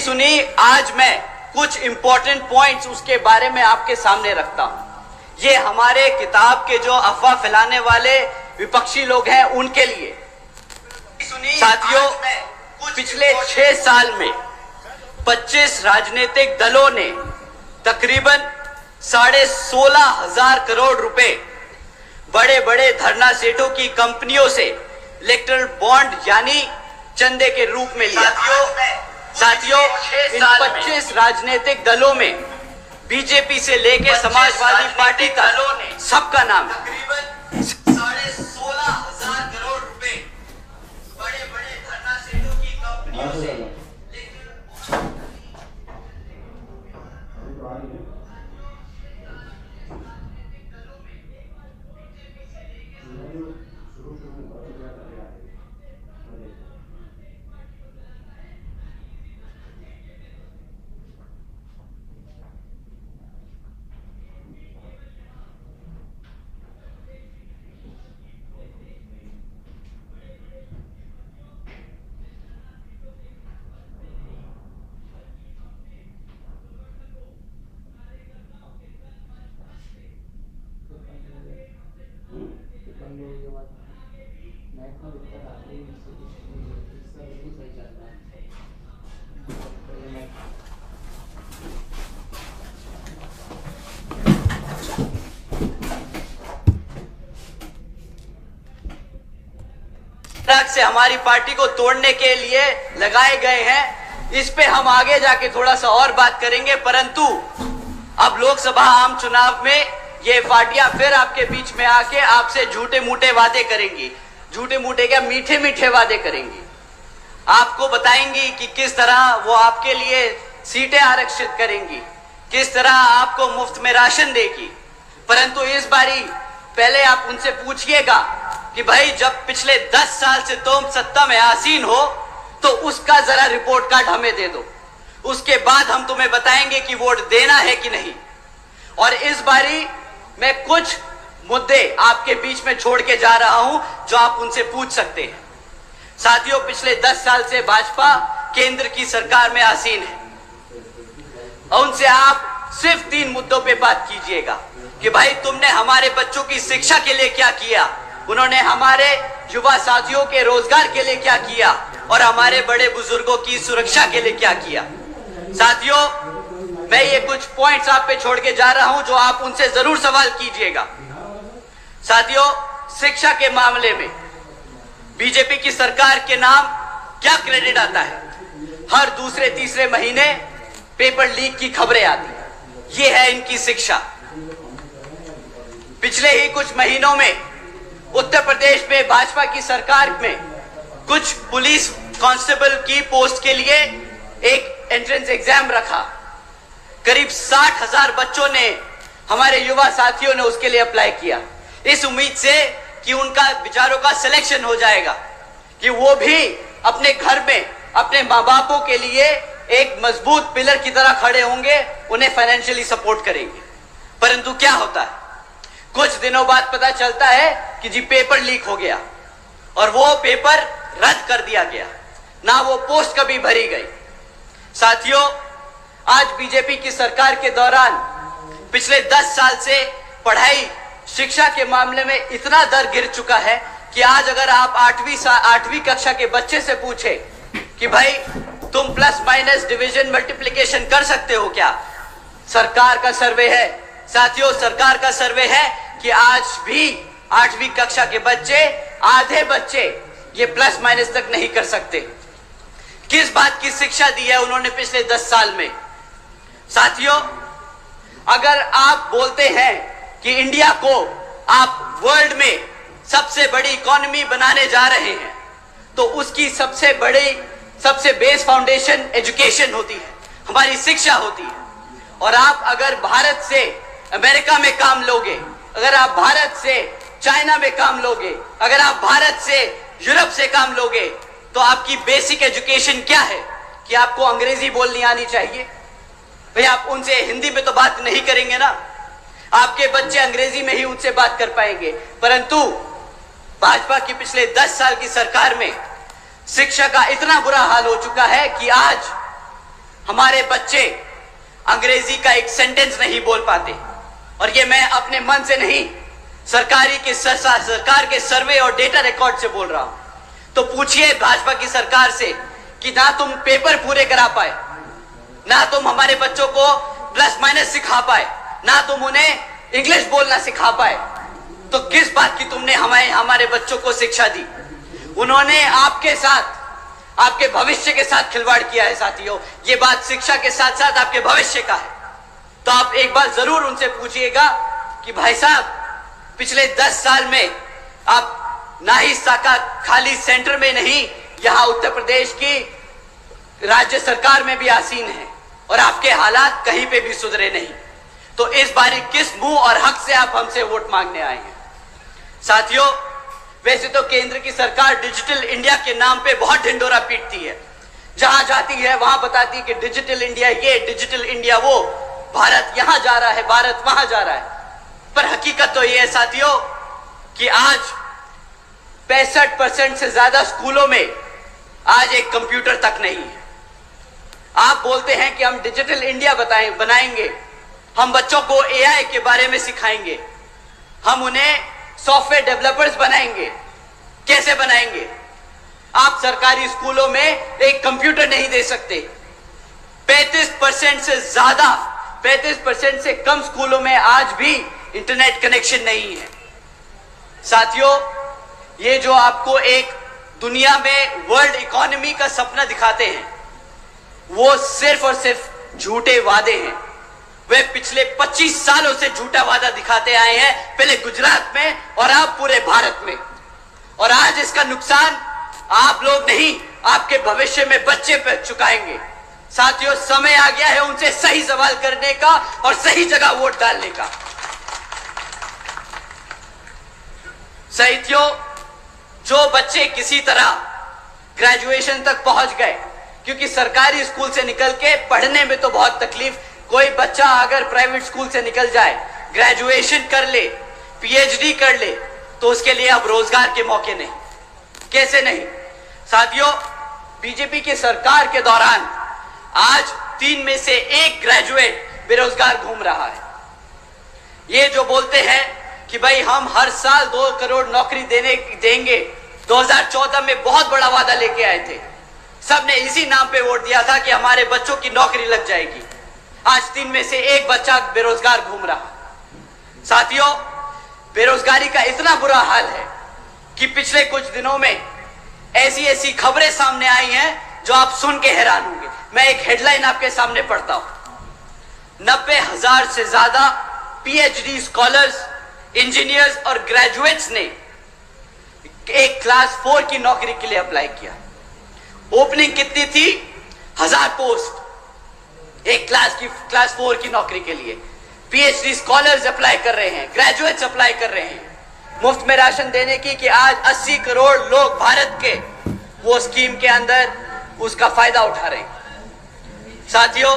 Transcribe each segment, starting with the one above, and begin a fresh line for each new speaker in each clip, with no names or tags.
सुनी, आज मैं कुछ इंपॉर्टेंट पॉइंट्स उसके बारे में आपके सामने रखता हूं। ये हमारे किताब के जो अफवाह फैलाने वाले विपक्षी लोग हैं उनके लिए। साथियों, पिछले 6 साल में 25 राजनीतिक दलों ने तकरीबन 16,500 करोड़ रुपए बड़े बड़े धरना सेठों की कंपनियों से इलेक्टोरल बॉन्ड यानी चंदे के रूप में लिया। साथियों, इन 25 राजनीतिक दलों में बीजेपी से लेकर समाजवादी पार्टी तक सबका नाम तकरीबन 16,500 करोड़ रुपए बड़े बड़े धरना सेठों की कंपनियों से से हमारी पार्टी को तोड़ने के लिए लगाए गए हैं। इस पे हम आगे जाके थोड़ा सा और बात करेंगे, परंतु अब लोकसभा आम चुनाव में ये पार्टियां फिर आपके बीच में आके आपसे झूठे मूठे वादे करेंगी। झूठे मूठे क्या, मीठे मीठे वादे करेंगी। आपको बताएंगी कि किस तरह वो आपके लिए सीटें आरक्षित करेंगी, किस तरह आपको मुफ्त में राशन देगी। परंतु इस बारी पहले आप उनसे पूछिएगा कि भाई जब पिछले 10 साल से तुम सत्ता में आसीन हो तो उसका जरा रिपोर्ट कार्ड हमें दे दो, उसके बाद हम तुम्हें बताएंगे कि वोट देना है कि नहीं। और इस बारी मैं कुछ मुद्दे आपके बीच में छोड़ के जा रहा हूं जो आप उनसे पूछ सकते हैं। साथियों, पिछले 10 साल से भाजपा केंद्र की सरकार में आसीन है और उनसे आप सिर्फ 3 मुद्दों पे बात कीजिएगा कि भाई तुमने हमारे बच्चों की शिक्षा के लिए क्या किया, उन्होंने हमारे युवा साथियों के रोजगार के लिए क्या किया और हमारे बड़े बुजुर्गों की सुरक्षा के लिए क्या किया। साथियों, मैं ये कुछ पॉइंट्स आप पे छोड़ के जा रहा हूं जो आप उनसे जरूर सवाल कीजिएगा। साथियों, शिक्षा के मामले में बीजेपी की सरकार के नाम क्या क्रेडिट आता है? हर दूसरे तीसरे महीने पेपर लीक की खबरें आती। ये है इनकी शिक्षा। पिछले ही कुछ महीनों में उत्तर प्रदेश में भाजपा की सरकार में कुछ पुलिस कांस्टेबल की पोस्ट के लिए एक एंट्रेंस एग्जाम रखा। करीब 60,000 बच्चों ने, हमारे युवा साथियों ने उसके लिए अप्लाई किया, इस उम्मीद से कि उनका बेचारों का सिलेक्शन हो जाएगा, कि वो भी अपने घर में अपने माँ बापों के लिए एक मजबूत पिलर की तरह खड़े होंगे, उन्हें फाइनेंशियली सपोर्ट करेंगे। परंतु क्या होता है, कुछ दिनों बाद पता चलता है कि जी पेपर लीक हो गया और वो पेपर रद्द कर दिया गया, ना वो पोस्ट कभी भरी गई। साथियों, आज बीजेपी की सरकार के दौरान पिछले 10 साल से पढ़ाई शिक्षा के मामले में इतना दर गिर चुका है कि आज अगर आप 8वीं कक्षा के बच्चे से पूछे कि भाई तुम प्लस माइनस डिवीजन मल्टीप्लिकेशन कर सकते हो क्या, सरकार का सर्वे है, साथियों सरकार का सर्वे है कि आज भी 8वीं कक्षा के बच्चे, आधे बच्चे ये प्लस माइनस तक नहीं कर सकते। किस बात की शिक्षा दी है उन्होंने पिछले 10 साल में? साथियों, अगर आप बोलते हैं कि इंडिया को आप वर्ल्ड में सबसे बड़ी इकोनॉमी बनाने जा रहे हैं, तो उसकी सबसे बेस फाउंडेशन एजुकेशन होती है, हमारी शिक्षा होती है। और आप अगर भारत से अमेरिका में काम लोगे, अगर आप भारत से चाइना में काम लोगे, अगर आप भारत से यूरोप से काम लोगे, तो आपकी बेसिक एजुकेशन क्या है कि आपको अंग्रेजी बोलनी आनी चाहिए? भाई आप उनसे हिंदी में तो बात नहीं करेंगे ना, आपके बच्चे अंग्रेजी में ही उनसे बात कर पाएंगे। परंतु भाजपा की पिछले 10 साल की सरकार में शिक्षा का इतना बुरा हाल हो चुका है कि आज हमारे बच्चे अंग्रेजी का एक सेंटेंस नहीं बोल पाते, और ये मैं अपने मन से नहीं, सरकार के सर्वे और डेटा रिकॉर्ड से बोल रहा हूं। तो पूछिए भाजपा की सरकार से कि ना तुम पेपर पूरे करा पाए, ना तुम हमारे बच्चों को प्लस माइनस सिखा पाए, ना तुम उन्हें इंग्लिश बोलना सिखा पाए, तो किस बात की तुमने हमारे बच्चों को शिक्षा दी? उन्होंने आपके साथ, आपके भविष्य के साथ खिलवाड़ किया है साथियों। ये बात शिक्षा के साथ साथ आपके भविष्य का है। तो आप एक बार जरूर उनसे पूछिएगा कि भाई साहब, पिछले 10 साल में आप ना ही साका खाली सेंटर में नहीं, यहां उत्तर प्रदेश की राज्य सरकार में भी आसीन है, और आपके हालात कहीं पे भी सुधरे नहीं। तो इस बारी किस मुंह और हक से आप हमसे वोट मांगने आए हैं? साथियों, वैसे तो केंद्र की सरकार डिजिटल इंडिया के नाम पे बहुत ढिंढोरा पीटती है। जहां जाती है वहां बताती है कि डिजिटल इंडिया ये, डिजिटल इंडिया वो, भारत यहां जा रहा है, भारत वहां जा रहा है। पर हकीकत तो ये है साथियों कि आज 65% से ज्यादा स्कूलों में आज एक कंप्यूटर तक नहीं है। आप बोलते हैं कि हम डिजिटल इंडिया बनाएंगे, हम बच्चों को एआई के बारे में सिखाएंगे, हम उन्हें सॉफ्टवेयर डेवलपर्स बनाएंगे। कैसे बनाएंगे? आप सरकारी स्कूलों में एक कंप्यूटर नहीं दे सकते। 35% से ज्यादा, 35% से कम स्कूलों में आज भी इंटरनेट कनेक्शन नहीं है। साथियों, ये जो आपको एक दुनिया में वर्ल्ड इकोनॉमी का सपना दिखाते हैं, वो सिर्फ और सिर्फ झूठे वादे हैं। वे पिछले 25 सालों से झूठा वादा दिखाते आए हैं, पहले गुजरात में और अब पूरे भारत में। और आज इसका नुकसान आप लोग नहीं, आपके भविष्य में बच्चे पे चुकाएंगे। साथियों, समय आ गया है उनसे सही सवाल करने का और सही जगह वोट डालने का। साथियों, जो बच्चे किसी तरह ग्रेजुएशन तक पहुंच गए, क्योंकि सरकारी स्कूल से निकल के पढ़ने में तो बहुत तकलीफ, कोई बच्चा अगर प्राइवेट स्कूल से निकल जाए, ग्रेजुएशन कर ले, पीएचडी कर ले, तो उसके लिए अब रोजगार के मौके नहीं। कैसे नहीं? साथियों, बीजेपी की सरकार के दौरान आज 3 में से 1 ग्रेजुएट बेरोजगार घूम रहा है। ये जो बोलते हैं कि भाई हम हर साल 2 करोड़ नौकरी देंगे, 2014 में बहुत बड़ा वादा लेके आए थे। सबने इसी नाम पे वोट दिया था कि हमारे बच्चों की नौकरी लग जाएगी। आज 3 में से 1 बच्चा बेरोजगार घूम रहा। साथियों, बेरोजगारी का इतना बुरा हाल है कि पिछले कुछ दिनों में ऐसी खबरें सामने आई हैं जो आप सुन के हैरान होंगे। मैं एक हेडलाइन आपके सामने पढ़ता हूं। 90,000 से ज्यादा पीएचडी स्कॉलर्स, इंजीनियर्स और ग्रेजुएट्स ने एक क्लास 4 की नौकरी के लिए अप्लाई किया। ओपनिंग कितनी थी? 1000 पोस्ट एक क्लास 4 की नौकरी के लिए। पीएचडी स्कॉलर्स अप्लाई कर रहे हैं, ग्रेजुएट्स अप्लाई कर रहे हैं। मुफ्त में राशन देने की कि आज 80 करोड़ लोग भारत के वो स्कीम के अंदर उसका फायदा उठा रहे हैं। साथियों,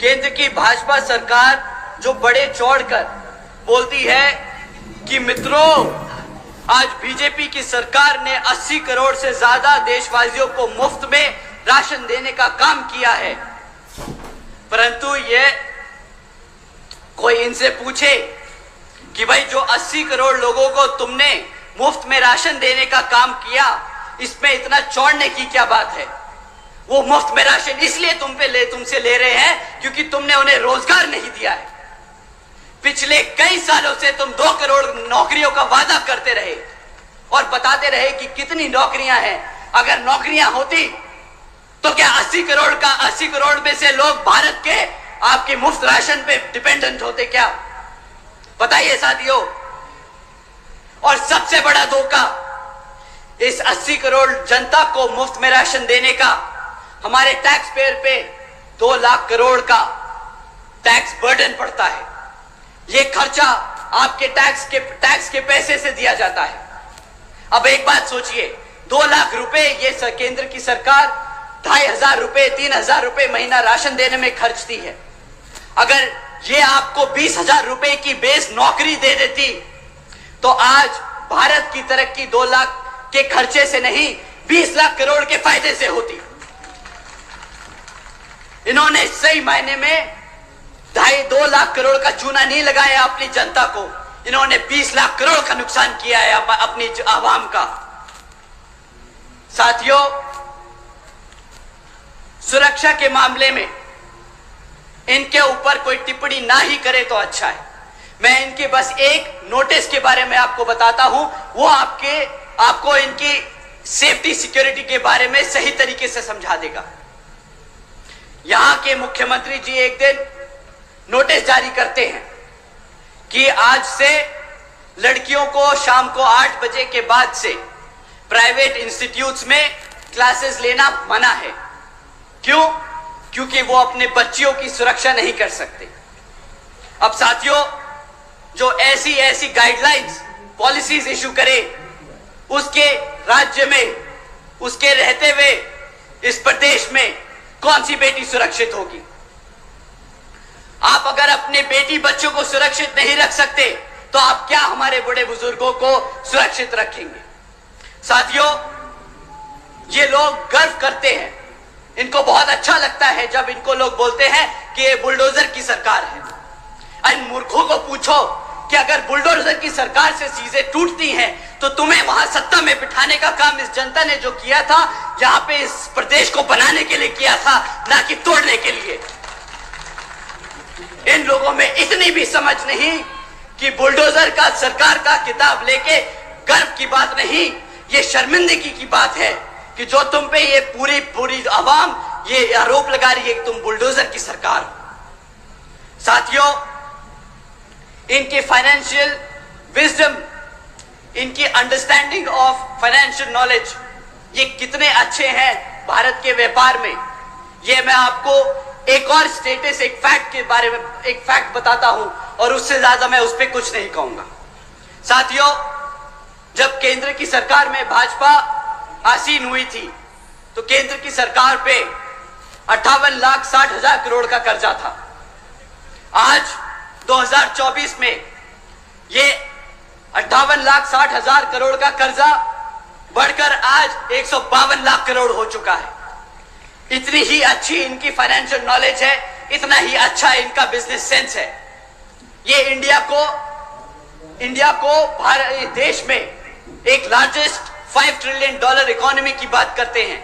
केंद्र की भाजपा सरकार जो बड़े चौड़कर बोलती है कि मित्रों, आज बीजेपी की सरकार ने 80 करोड़ से ज्यादा देशवासियों को मुफ्त में राशन देने का काम किया है, परंतु ये कोई इनसे पूछे कि भाई जो 80 करोड़ लोगों को तुमने मुफ्त में राशन देने का काम किया, इसमें इतना चौड़ने की क्या बात है? वो मुफ्त में राशन इसलिए तुमसे ले रहे हैं क्योंकि तुमने उन्हें रोजगार नहीं दिया है। पिछले कई सालों से तुम 2 करोड़ नौकरियों का वादा करते रहे और बताते रहे कि कितनी नौकरियां हैं। अगर नौकरियां होती तो क्या 80 करोड़ में से लोग भारत के आपके मुफ्त राशन पे डिपेंडेंट होते क्या? बताइए साथियों। और सबसे बड़ा धोखा, इस 80 करोड़ जनता को मुफ्त में राशन देने का हमारे टैक्स पेयर पे 2 लाख करोड़ का टैक्स बर्डन पड़ता है। ये खर्चा आपके टैक्स के पैसे से दिया जाता है। अब एक बात सोचिए, 2 लाख रुपए ये केंद्र की सरकार 2,500 रुपए 3,000 रुपए महीना राशन देने में खर्चती है। अगर ये आपको 20,000 रुपए की बेस नौकरी दे देती तो आज भारत की तरक्की 2 लाख के खर्चे से नहीं 20 लाख करोड़ के फायदे से होती। इन्होंने सही मायने में 2.5 लाख करोड़ का चूना नहीं लगाया अपनी जनता को, इन्होंने 20 लाख करोड़ का नुकसान किया है अपनी आवाम का। साथियों, सुरक्षा के मामले में इनके ऊपर कोई टिप्पणी ना ही करे तो अच्छा है। मैं इनके बस एक नोटिस के बारे में आपको बताता हूं, वो आपको इनकी सेफ्टी सिक्योरिटी के बारे में सही तरीके से समझा देगा। यहां के मुख्यमंत्री जी एक दिन नोटिस जारी करते हैं कि आज से लड़कियों को शाम को 8 बजे के बाद से प्राइवेट इंस्टीट्यूट्स में क्लासेस लेना मना है। क्यों? क्योंकि वो अपने बच्चियों की सुरक्षा नहीं कर सकते। अब साथियों, जो ऐसी गाइडलाइंस पॉलिसीज इशू करे, उसके राज्य में, उसके रहते हुए इस प्रदेश में कौन सी बेटी सुरक्षित होगी? आप अगर अपने बेटी बच्चों को सुरक्षित नहीं रख सकते तो आप क्या हमारे बड़े बुजुर्गों को सुरक्षित रखेंगे? साथियों, ये लोग गर्व करते हैं, इनको बहुत अच्छा लगता है जब इनको लोग बोलते हैं कि ये बुलडोजर की सरकार है। इन मूर्खों को पूछो कि अगर बुलडोजर की सरकार से चीजें टूटती हैं तो तुम्हें वहां सत्ता में बिठाने का काम इस जनता ने जो किया था, यहां पे इस प्रदेश को बनाने के लिए किया था, ना कि तोड़ने के लिए। इन लोगों में इतनी भी समझ नहीं कि बुलडोजर का सरकार का किताब लेके गर्व की बात नहीं, ये शर्मिंदगी की बात है कि जो तुम पे ये पूरी आवाम ये आरोप लगा रही है कि तुम बुलडोजर की सरकार हो। साथियों, इनके फाइनेंशियल विजडम, इनकी अंडरस्टैंडिंग ऑफ फाइनेंशियल नॉलेज, ये कितने अच्छे हैं भारत के व्यापार में, ये मैं आपको एक और स्टेटस, एक फैक्ट के बारे में एक फैक्ट बताता हूं और उससे ज्यादा मैं उस पर कुछ नहीं कहूंगा। साथियों, जब केंद्र की सरकार में भाजपा आसीन हुई थी तो केंद्र की सरकार पे 58,60,000 करोड़ का कर्जा था। आज 2024 में ये 58,60,000 करोड़ का कर्जा बढ़कर आज 152 लाख करोड़ हो चुका है। इतनी ही अच्छी इनकी फाइनेंशियल नॉलेज है, इतना ही अच्छा इनका बिजनेस सेंस है। ये इंडिया को भारत देश में एक लार्जेस्ट $5 ट्रिलियन इकोनॉमी की बात करते हैं।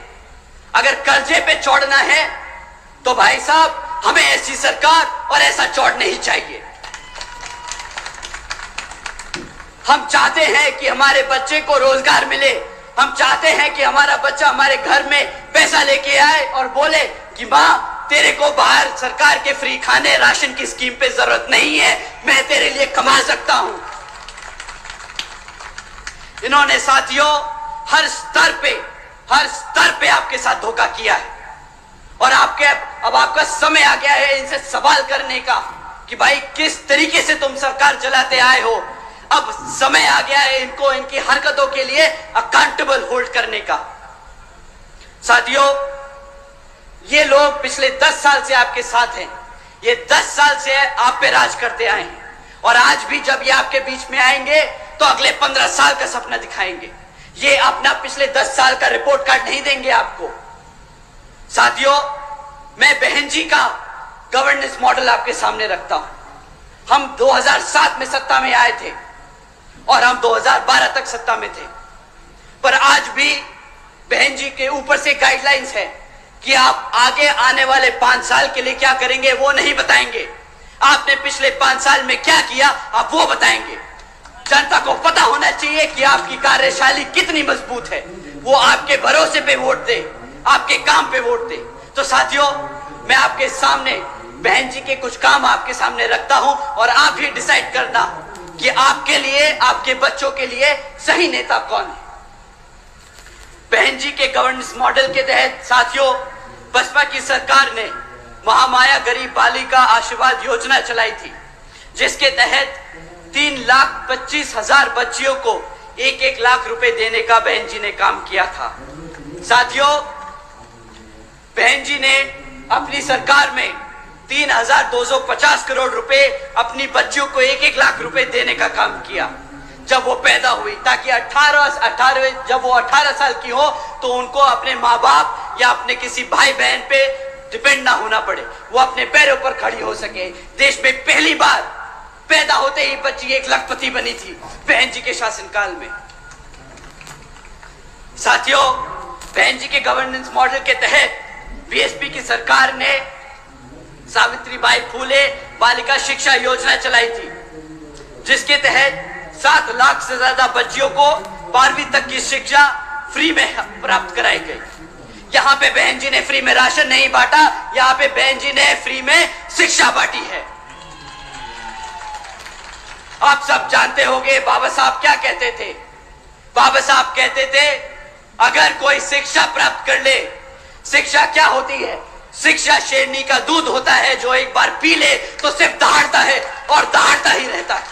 अगर कर्जे पे चौड़ना है तो भाई साहब, हमें ऐसी सरकार और ऐसा चौड़ नहीं चाहिए। हम चाहते हैं कि हमारे बच्चे को रोजगार मिले, हम चाहते हैं कि हमारा बच्चा हमारे घर में पैसा लेके आए और बोले कि माँ, तेरे को बाहर सरकार के फ्री खाने राशन की स्कीम पे जरूरत नहीं है, मैं तेरे लिए कमा सकता हूं। इन्होंने साथियों हर स्तर पे आपके साथ धोखा किया है और अब आपका समय आ गया है इनसे सवाल करने का कि भाई किस तरीके से तुम सरकार चलाते आए हो। अब समय आ गया है इनको इनकी हरकतों के लिए अकाउंटेबल होल्ड करने का। साथियों, ये लोग पिछले 10 साल से आपके साथ हैं, ये 10 साल से आप पे राज करते आए हैं और आज भी जब ये आपके बीच में आएंगे तो अगले 15 साल का सपना दिखाएंगे। ये अपना पिछले 10 साल का रिपोर्ट कार्ड नहीं देंगे आपको। साथियों, मैं बहन जी का गवर्नेंस मॉडल आपके सामने रखता हूं। हम 2007 में सत्ता में आए थे और हम 2012 तक सत्ता में थे, पर आज भी बहन जी के ऊपर से गाइडलाइंस है कि आप आगे आने वाले 5 साल के लिए क्या करेंगे वो नहीं बताएंगे। आपने पिछले 5 साल में क्या किया आप वो बताएंगे। जनता को पता होना चाहिए कि आपकी कार्यशैली कितनी मजबूत है, वो आपके भरोसे पे वोट दे, आपके काम पे वोट दे। तो साथियों, मैं आपके सामने बहन जी के कुछ काम आपके सामने रखता हूं और आप ही डिसाइड करना कि आपके लिए, आपके बच्चों के लिए सही नेता कौन है। बहन जी के गवर्नेंस मॉडल के तहत साथियों, बसपा की सरकार ने महामाया गरीब बालिका आशीर्वाद योजना चलाई थी, जिसके तहत 3,25,000 बच्चियों को 1-1 लाख रुपए देने का बहन जी ने काम किया था। साथियों, बहन जी ने अपनी सरकार में 3,250 करोड़ रुपए अपनी बच्चियों को 1-1 लाख रुपए देने का काम किया जब वो पैदा हुई, ताकि जब वो 18 साल की हो तो उनको अपने माँ बाप या अपने किसी भाई बहन पे डिपेंड ना होना पड़े, वो अपने पैरों पर खड़ी हो सके। देश में पहली बार पैदा होते ही बच्ची 1 लाखपति बनी थी बहन जी के शासनकाल में। साथियों, बहन जी के गवर्नेंस मॉडल के तहत बीएसपी की सरकार ने सावित्रीबाई फूले बालिका शिक्षा योजना चलाई थी, जिसके तहत 7 लाख से ज्यादा बच्चियों को 12वीं तक की शिक्षा फ्री में प्राप्त कराई गई। यहाँ पे बहन जी ने फ्री में राशन नहीं बांटा, यहाँ पे बहन जी ने फ्री में शिक्षा बांटी है। आप सब जानते होंगे बाबा साहब क्या कहते थे। बाबा साहब कहते थे, अगर कोई शिक्षा प्राप्त कर ले, शिक्षा क्या होती है? शिक्षा शेरनी का दूध होता है, जो एक बार पी ले तो सिर्फ दहाड़ता है और दहाड़ता ही रहता है।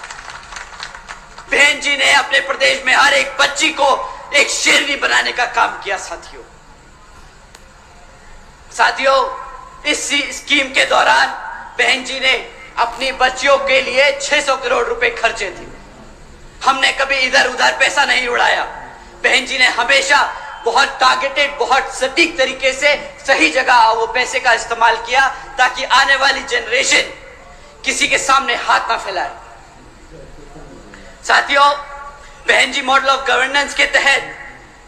बहन जी ने अपने प्रदेश में हर एक बच्ची को एक शेरनी बनाने का काम किया। साथियों, इस स्कीम के दौरान बहन जी ने अपनी बच्चियों के लिए 600 करोड़ रुपए खर्चे थे। हमने कभी इधर उधर पैसा नहीं उड़ाया। बहन जी ने हमेशा बहुत टारगेटेड, बहुत सटीक तरीके से सही जगह वो पैसे का इस्तेमाल किया, ताकि आने वाली जनरेशन किसी के सामने हाथ ना फैलाए। साथियों, बहन जी मॉडल ऑफ गवर्नेंस के तहत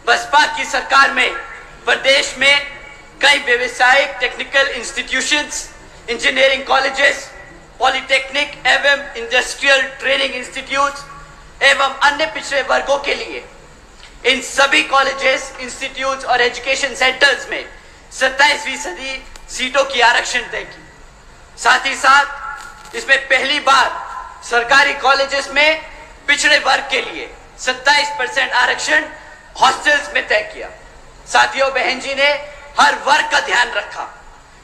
बसपा की सरकार में प्रदेश में कई व्यवसायिक technical institutions, engineering colleges, polytechnic एवं इंडस्ट्रियल ट्रेनिंग इंस्टीट्यूट एवं अन्य पिछड़े वर्गों के लिए इन सभी कॉलेजेस, इंस्टीट्यूट्स और एजुकेशन सेंटर्स में 27% सीटों की आरक्षण तय की। साथ ही साथ इसमें पहली बार सरकारी कॉलेजेस में पिछड़े वर्ग के लिए 27% आरक्षण हॉस्टल्स में तय किया। साथियों, बहन जी ने हर वर्ग का ध्यान रखा।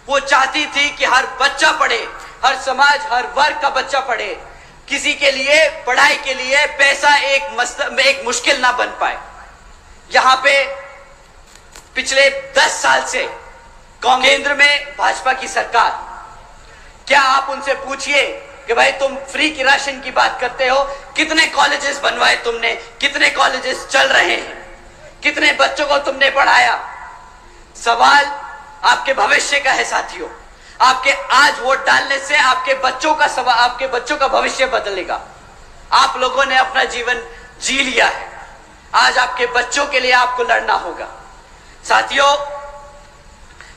वो चाहती थी कि हर बच्चा पढ़े, हर समाज, हर वर्ग का बच्चा पढ़े। किसी के लिए पढ़ाई के लिए पैसा एक मुश्किल ना बन पाए। यहाँ पे पिछले 10 साल से केंद्र में भाजपा की सरकार, क्या आप उनसे पूछिए कि भाई तुम फ्री की राशन की बात करते हो, कितने कॉलेजेस बनवाए तुमने, कितने कॉलेजेस चल रहे हैं, कितने बच्चों को तुमने पढ़ाया? सवाल आपके भविष्य का है साथियों। आपके आज वोट डालने से आपके बच्चों का भविष्य बदलेगा। आप लोगों ने अपना जीवन जी लिया है, आज आपके बच्चों के लिए आपको लड़ना होगा। साथियों,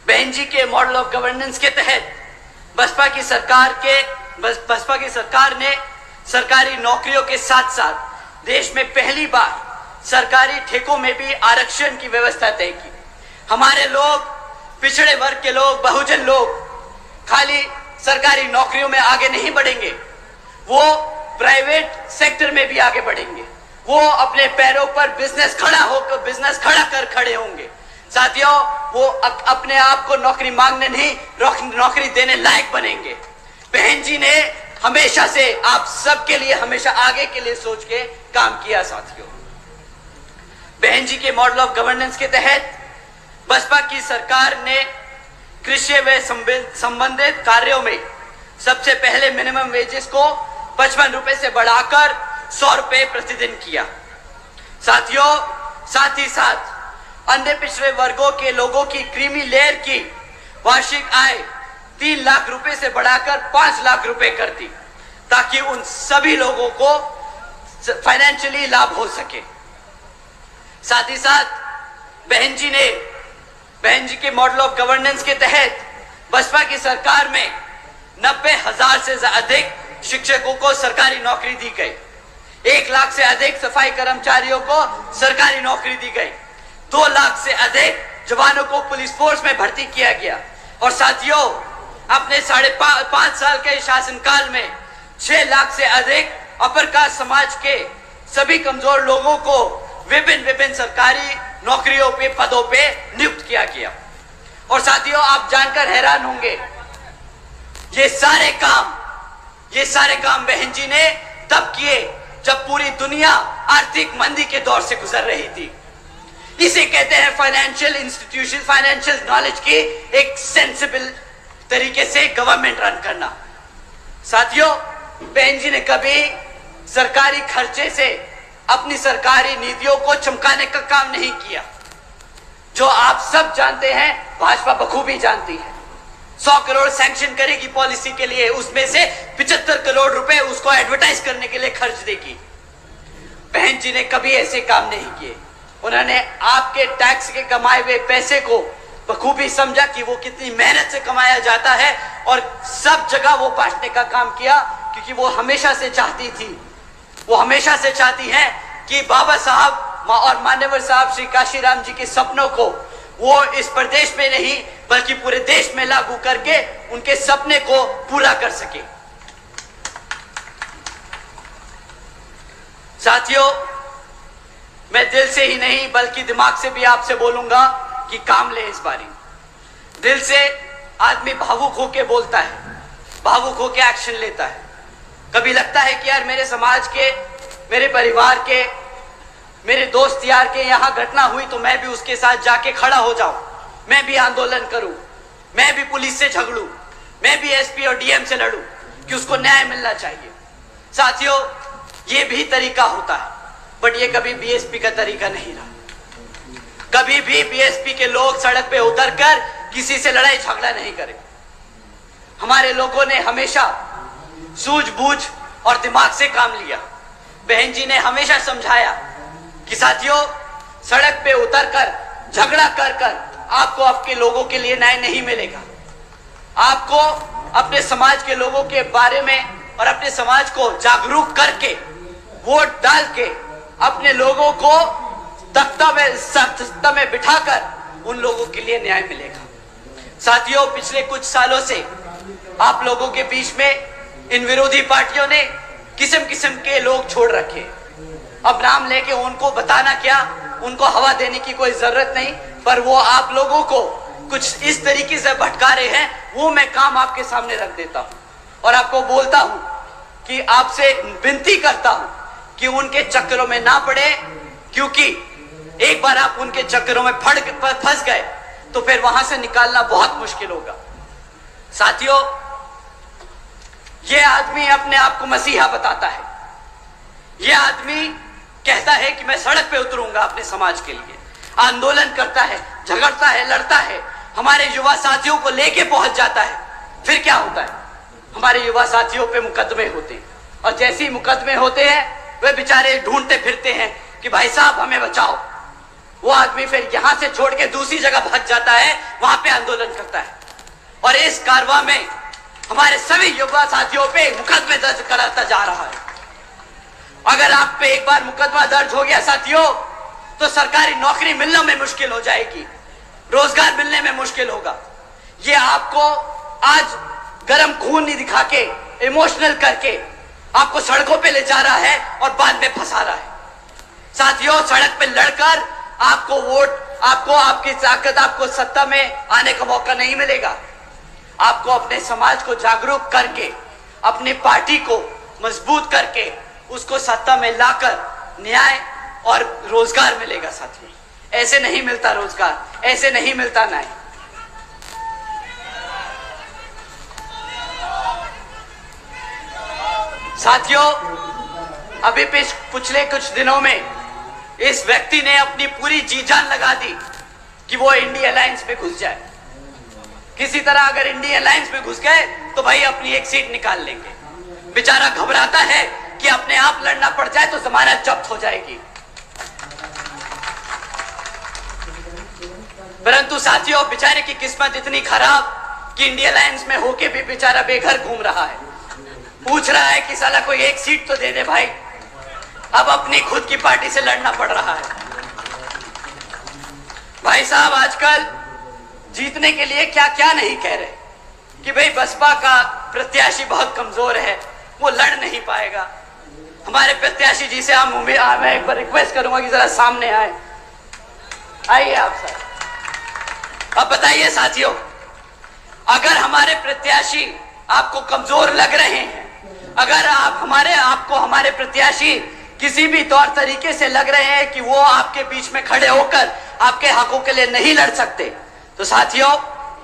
बहन जी के मॉडल ऑफ गवर्नेंस के तहत बसपा की सरकार ने सरकारी नौकरियों के साथ साथ देश में पहली बार सरकारी ठेकों में भी आरक्षण की व्यवस्था तय की। हमारे लोग, पिछड़े वर्ग के लोग, बहुजन लोग खाली सरकारी नौकरियों में आगे नहीं बढ़ेंगे, वो प्राइवेट सेक्टर में भी आगे बढ़ेंगे। वो अपने पैरों पर बिजनेस खड़ा कर खड़े होंगे। साथियों, वो अपने आप को नौकरी मांगने नहीं, नौकरी देने लायक बनेंगे। बहन जी ने हमेशा से आप सबके लिए, हमेशा आगे के लिए सोच के काम किया। साथियों, बहन जी के मॉडल ऑफ गवर्नेंस के तहत बसपा की सरकार ने कृषि व संबंधित कार्यों में सबसे पहले मिनिमम वेजेस को 55 रुपए से बढ़ाकर 100 रुपए प्रतिदिन किया। साथियों, साथ ही साथ अन्य पिछड़े वर्गों के लोगों की क्रीमी लेयर की वार्षिक आय 3 लाख रुपए से बढ़ाकर 5 लाख रुपए कर दी, ताकि उन सभी लोगों को फाइनेंशियली लाभ हो सके। साथ ही साथ बहन जी के मॉडल ऑफ गवर्नेंस के तहत बसपा की सरकार में 90,000 से अधिक शिक्षकों को सरकारी नौकरी दी गई। 1 लाख से अधिक सफाई कर्मचारियों को सरकारी नौकरी दी गई। 2 लाख से अधिक जवानों को पुलिस फोर्स में भर्ती किया गया। और साथियों, अपने 5.5 साल के शासनकाल में 6 लाख से अधिक अपर कास्ट समाज के सभी कमजोर लोगों को विभिन्न सरकारी नौकरियों पे, पदों पे नियुक्त किया गया। और साथियों, आप जानकर हैरान होंगे, ये सारे काम बहन जी ने तब किए जब पूरी दुनिया आर्थिक मंदी के दौर से गुजर रही थी। इसे कहते हैं फाइनेंशियल इंस्टीट्यूशन, फाइनेंशियल नॉलेज की एक सेंसिबल तरीके से गवर्नमेंट रन करना। साथियों, बहन जी ने कभी सरकारी खर्चे से अपनी सरकारी नीतियों को चमकाने का काम नहीं किया, जो आप सब जानते हैं, भाजपा बखूबी जानती है। 100 करोड़ सैंक्शन करेगी पॉलिसी के लिए, उसमें से 75 करोड़ रुपए उसको एडवर्टाइज करने के लिए खर्च देगी। बहन जी ने कभी ऐसे काम नहीं किए। उन्होंने आपके टैक्स के कमाए हुए पैसे को बखूबी समझा कि वो कितनी मेहनत से कमाया जाता है और सब जगह वो बांटने का काम किया, क्योंकि वो हमेशा से चाहती थी, वो हमेशा से चाहती हैं कि बाबा साहब और मान्यवर साहब श्री काशीराम जी के सपनों को वो इस प्रदेश में नहीं बल्कि पूरे देश में लागू करके उनके सपने को पूरा कर सके। साथियों, मैं दिल से ही नहीं बल्कि दिमाग से भी आपसे बोलूंगा कि काम ले इस बारी। दिल से आदमी भावुक होके बोलता है, भावुक होके एक्शन लेता है। कभी लगता है कि यार मेरे समाज के, मेरे परिवार के, मेरे दोस्त यार के यहाँ घटना हुई तो मैं भी उसके साथ जाके खड़ा हो जाऊं, मैं भी आंदोलन करूं, मैं भी पुलिस से झगड़ूं, मैं भी एसपी और डीएम से लड़ूं कि उसको न्याय मिलना चाहिए। साथियों, ये भी तरीका होता है, बट ये कभी बीएसपी का तरीका नहीं रहा। कभी भी बीएसपी के लोग सड़क पे उतरकर किसी से लड़ाई झगड़ा नहीं करे। हमारे लोगों ने हमेशा सूझबूझ और दिमाग से काम लिया। बहन जी ने हमेशा समझाया कि साथियों, सड़क पे उतरकर झगड़ा कर कर आपको आपके लोगों के लिए न्याय नहीं मिलेगा। आपको अपने समाज के लोगों के बारे में और अपने समाज को जागरूक करके वोट डाल के अपने लोगों को तख्ता में बिठाकर उन लोगों के लिए न्याय मिलेगा। साथियों, पिछले कुछ सालों से आप लोगों के बीच में इन विरोधी पार्टियों ने किस्म किस्म के लोग छोड़ रखे। अब नाम लेके उनको बताना क्या, उनको हवा देने की कोई जरूरत नहीं, पर वो आप लोगों को कुछ इस तरीके से भटका रहे हैं, वो मैं काम आपके सामने रख देता हूं और आपको बोलता हूं कि आपसे विनती करता हूं कि उनके चक्करों में ना पड़े, क्योंकि एक बार आप उनके चक्करों में फंस गए तो फिर वहां से निकालना बहुत मुश्किल होगा। साथियों, ये आदमी अपने आप को मसीहा बताता है। ये आदमी कहता है कि मैं सड़क पे उतरूंगा अपने समाज के लिए, आंदोलन करता है, झगड़ता है, लड़ता है, हमारे युवा साथियों को लेके पहुंच जाता है। फिर क्या होता है, हमारे युवा साथियों पे मुकदमे होते हैं और जैसे ही मुकदमे होते हैं वे बेचारे ढूंढते फिरते हैं कि भाई साहब हमें बचाओ। वो आदमी फिर यहां से छोड़ के दूसरी जगह भाग जाता है, वहां पे आंदोलन करता है और इस कारवां में हमारे सभी युवा साथियों पे मुकदमे दर्ज कराता जा रहा है। अगर आप पे एक बार मुकदमा दर्ज हो गया साथियों, तो सरकारी नौकरी मिलने में मुश्किल हो जाएगी, रोजगार मिलने में मुश्किल होगा। ये आपको आज गर्म खून नहीं दिखा के, इमोशनल करके आपको सड़कों पे ले जा रहा है और बाद में फंसा रहा है। साथियों, सड़क पे लड़कर आपको वोट, आपको आपकी ताकत, आपको सत्ता में आने का मौका नहीं मिलेगा। आपको अपने समाज को जागरूक करके, अपनी पार्टी को मजबूत करके उसको सत्ता में लाकर न्याय और रोजगार मिलेगा। साथियों, ऐसे नहीं मिलता रोजगार, ऐसे नहीं मिलता न्याय। साथियों, अभी पिछले कुछ दिनों में इस व्यक्ति ने अपनी पूरी जी जान लगा दी कि वो इंडिया अलायंस में घुस जाए। किसी तरह अगर इंडिया अलायंस में घुस गए तो भाई अपनी एक सीट निकाल लेंगे। बेचारा घबराता है कि अपने आप लड़ना पड़ जाए तो जमानत जब्त हो जाएगी। परंतु साथियों, बेचारे की किस्मत इतनी खराब कि इंडिया अलायंस में होके भी बेचारा बेघर घूम रहा है। पूछ रहा है कि साला कोई एक सीट तो दे दे भाई। अब अपनी खुद की पार्टी से लड़ना पड़ रहा है। भाई साहब, आजकल जीतने के लिए क्या क्या नहीं कह रहे कि भाई बसपा का प्रत्याशी बहुत कमजोर है, वो लड़ नहीं पाएगा। हमारे प्रत्याशी जी से मैं एक बार रिक्वेस्ट करूंगा कि जरा सामने आए। आइए आप सर। अब बताइए साथियों, अगर हमारे प्रत्याशी आपको कमजोर लग रहे हैं, अगर आपको हमारे प्रत्याशी किसी भी तौर तरीके से लग रहे हैं कि वो आपके बीच में खड़े होकर आपके हकों के लिए नहीं लड़ सकते, तो साथियों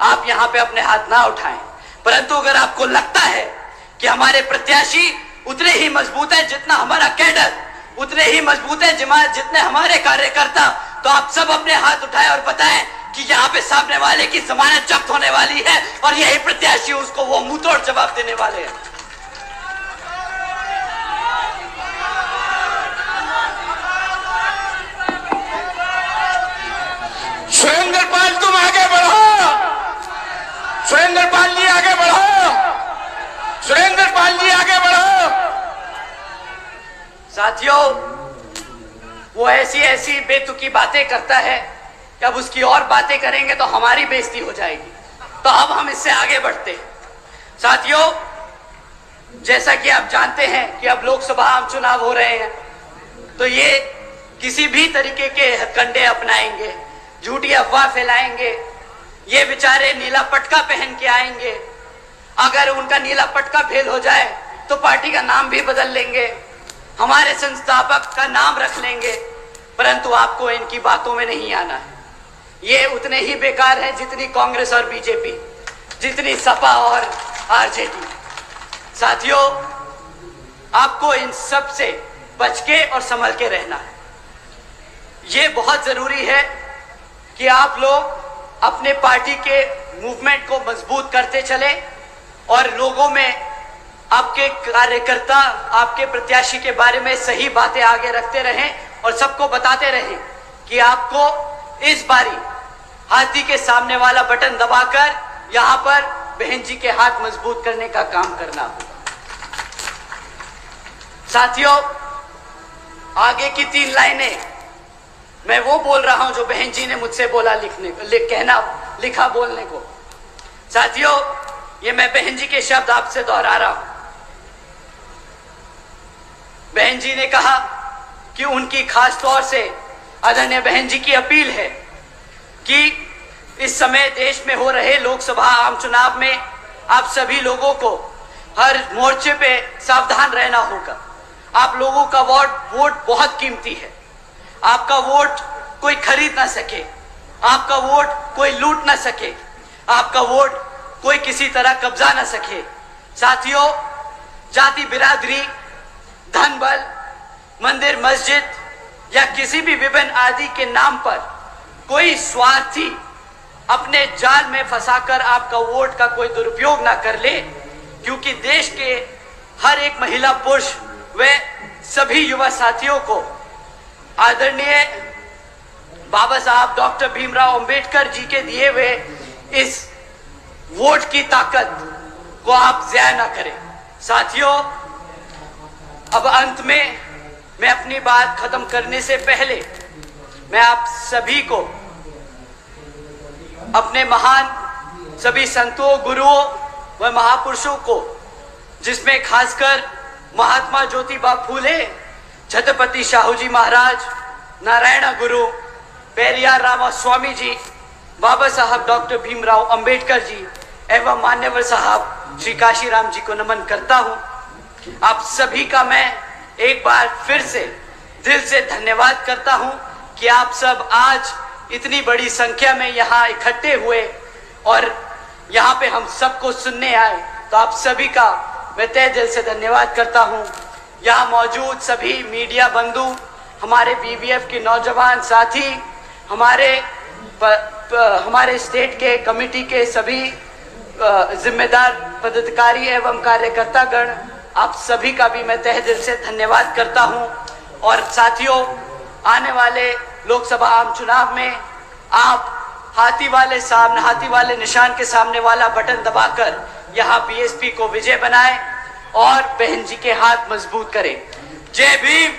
आप यहाँ पे अपने हाथ ना उठाएं। परंतु अगर आपको लगता है कि हमारे प्रत्याशी उतने ही मजबूत है जितना हमारा कैडर, उतने ही मजबूत है जितने हमारे कार्यकर्ता, तो आप सब अपने हाथ उठाएं और बताएं कि यहाँ पे सामने वाले की जमानत जब्त होने वाली है और यही प्रत्याशी उसको वो मुंहतोड़ जवाब देने वाले हैं।
सुरेंद्र पाल तुम आगे बढ़ो, सुरेंद्र पाल जी आगे बढ़ो, सुरेंद्र पाल जी आगे बढ़ो।
साथियों, वो ऐसी ऐसी बेतुकी बातें करता है कि अब उसकी और बातें करेंगे तो हमारी बेइज्जती हो जाएगी, तो अब हम इससे आगे बढ़ते हैं। साथियों, जैसा कि आप जानते हैं कि अब लोकसभा आम चुनाव हो रहे हैं, तो ये किसी भी तरीके के हथकंडे अपनाएंगे, झूठी अफवाह फैलाएंगे। ये बेचारे नीला पटका पहन के आएंगे, अगर उनका नीला पटका फेल हो जाए तो पार्टी का नाम भी बदल लेंगे, हमारे संस्थापक का नाम रख लेंगे, परंतु आपको इनकी बातों में नहीं आना है। ये उतने ही बेकार हैं जितनी कांग्रेस और बीजेपी, जितनी सपा और आरजेडी। साथियों, आपको इन सब से बच के और संभल के रहना है। ये बहुत जरूरी है कि आप लोग अपने पार्टी के मूवमेंट को मजबूत करते चले और लोगों में आपके कार्यकर्ता, आपके प्रत्याशी के बारे में सही बातें आगे रखते रहें और सबको बताते रहें कि आपको इस बारी हाथी के सामने वाला बटन दबाकर यहां पर बहन जी के हाथ मजबूत करने का काम करना होगा। साथियों, आगे की 3 लाइनें मैं वो बोल रहा हूं जो बहन जी ने मुझसे बोला लिखा बोलने को। साथियों, ये मैं बहन जी के शब्द आपसे दोहरा रहा हूं। बहन जी ने कहा कि उनकी खास तौर से आदरणीय बहन जी की अपील है कि इस समय देश में हो रहे लोकसभा आम चुनाव में आप सभी लोगों को हर मोर्चे पे सावधान रहना होगा। आप लोगों का वोट बहुत कीमती है। आपका वोट कोई खरीद ना सके, आपका वोट कोई लूट ना सके, आपका वोट कोई किसी तरह कब्जा ना सके। साथियों, जाति बिरादरी, धन बल, मंदिर मस्जिद या किसी भी विभिन्न आदि के नाम पर कोई स्वार्थी अपने जाल में फंसाकर आपका वोट का कोई दुरुपयोग ना कर ले, क्योंकि देश के हर एक महिला पुरुष व सभी युवा साथियों को आदरणीय बाबा साहब डॉक्टर भीमराव अंबेडकर जी के दिए हुए इस वोट की ताकत को आप ज़ाया ना करें। साथियों, अब अंत में मैं अपनी बात खत्म करने से पहले मैं आप सभी को अपने महान सभी संतों, गुरुओं व महापुरुषों को, जिसमें खासकर महात्मा ज्योतिबा फूले, छत्रपति शाहूजी महाराज, नारायण गुरु, पेरियार रामास्वामी जी, बाबा साहब डॉक्टर भीमराव अंबेडकर जी एवं मान्यवर साहब श्री काशीराम जी को नमन करता हूं। आप सभी का मैं एक बार फिर से दिल से धन्यवाद करता हूं कि आप सब आज इतनी बड़ी संख्या में यहाँ इकट्ठे हुए और यहाँ पे हम सबको सुनने आए, तो आप सभी का मैं तहे दिल से धन्यवाद करता हूँ। यहाँ मौजूद सभी मीडिया बंधु, हमारे बीबीएफ के नौजवान साथी, हमारे स्टेट के कमेटी के सभी जिम्मेदार पदाधिकारी एवं कार्यकर्ता गण, आप सभी का भी मैं तहे दिल से धन्यवाद करता हूँ। और साथियों, आने वाले लोकसभा आम चुनाव में आप हाथी वाले निशान के सामने वाला बटन दबाकर यहाँ बीएसपी को विजय बनाएं और बहन जी के हाथ मजबूत करें। जय भीम।